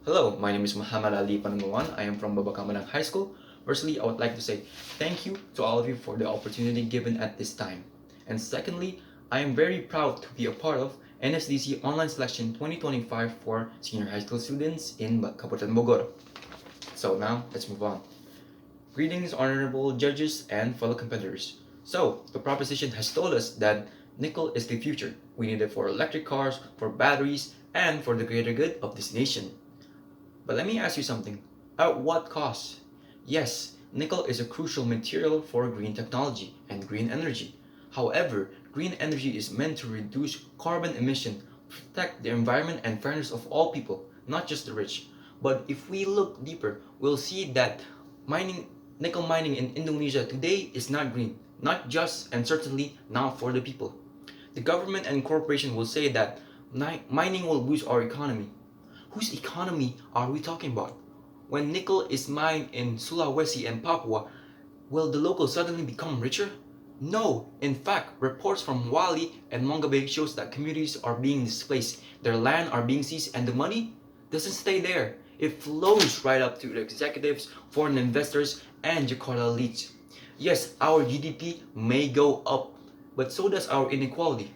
Hello, my name is Muhammad Ali Panunguan. I am from BABAKAN High School. Firstly, I would like to say thank you to all of you for the opportunity given at this time. And secondly, I am very proud to be a part of NSDC Online Selection 2025 for senior high school students in Kabupaten Bogor. So now, let's move on. Greetings, honorable judges and fellow competitors. So, the proposition has told us that nickel is the future. We need it for electric cars, for batteries, and for the greater good of this nation. But let me ask you something. At what cost? Yes, nickel is a crucial material for green technology and green energy. However, green energy is meant to reduce carbon emission, protect the environment and fairness of all people, not just the rich. But if we look deeper, we'll see that nickel mining in Indonesia today is not green, not just and certainly not for the people. The government and corporation will say that mining will boost our economy. Whose economy are we talking about? When nickel is mined in Sulawesi and Papua, will the locals suddenly become richer? No, in fact, reports from Wali and Mongabe shows that communities are being displaced, their land are being seized, and the money doesn't stay there. It flows right up to the executives, foreign investors, and Jakarta elites. Yes, our GDP may go up, but so does our inequality.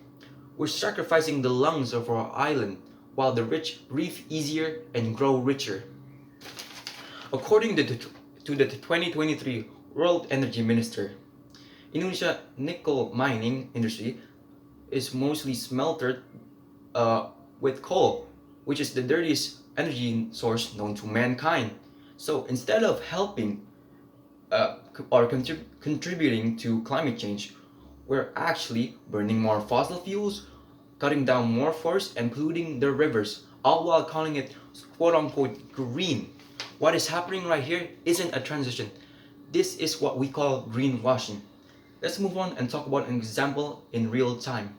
We're sacrificing the lungs of our island, while the rich breathe easier and grow richer. According to the 2023 World Energy Minister, Indonesia nickel mining industry is mostly smeltered with coal, which is the dirtiest energy source known to mankind. So instead of helping or contributing to climate change, we're actually burning more fossil fuels, cutting down more forests and polluting the rivers, all while calling it quote-unquote green. What is happening right here isn't a transition. This is what we call greenwashing. Let's move on and talk about an example in real time.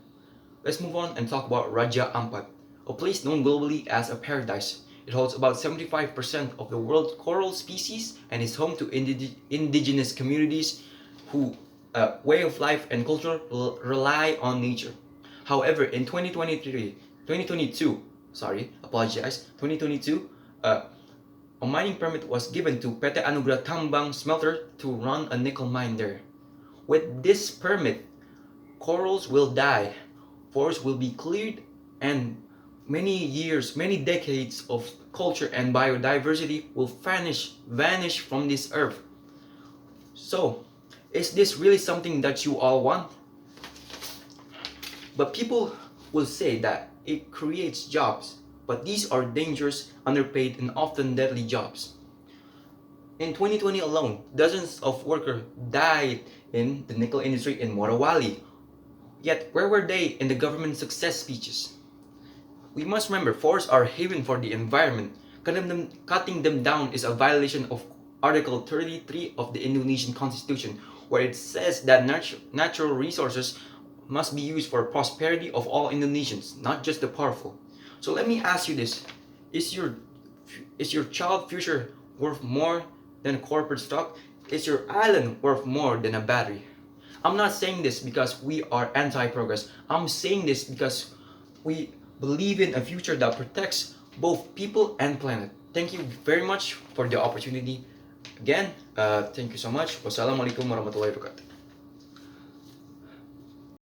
Let's move on and talk about Raja Ampat, a place known globally as a paradise. It holds about 75% of the world's coral species and is home to indigenous communities whose way of life and culture rely on nature. However, in 2022, a mining permit was given to PT Anugrah Tambang Smelter to run a nickel mine there. With this permit, corals will die, forests will be cleared, and many decades of culture and biodiversity will vanish from this earth. So, is this really something that you all want? But people will say that it creates jobs, but these are dangerous, underpaid, and often deadly jobs. In 2020 alone, dozens of workers died in the nickel industry in Morowali. Yet, where were they in the government success speeches? We must remember, forests are a haven for the environment. Cutting them down is a violation of Article 33 of the Indonesian Constitution, where it says that natural resources must be used for prosperity of all Indonesians, not just the powerful. So let me ask you this: Is your child future worth more than a corporate stock? Is your island worth more than a battery? I'm not saying this because we are anti-progress. I'm saying this because we believe in a future that protects both people and planet. Thank you very much for the opportunity. Again, thank you so much. Wassalamualaikum warahmatullahi wabarakatuh.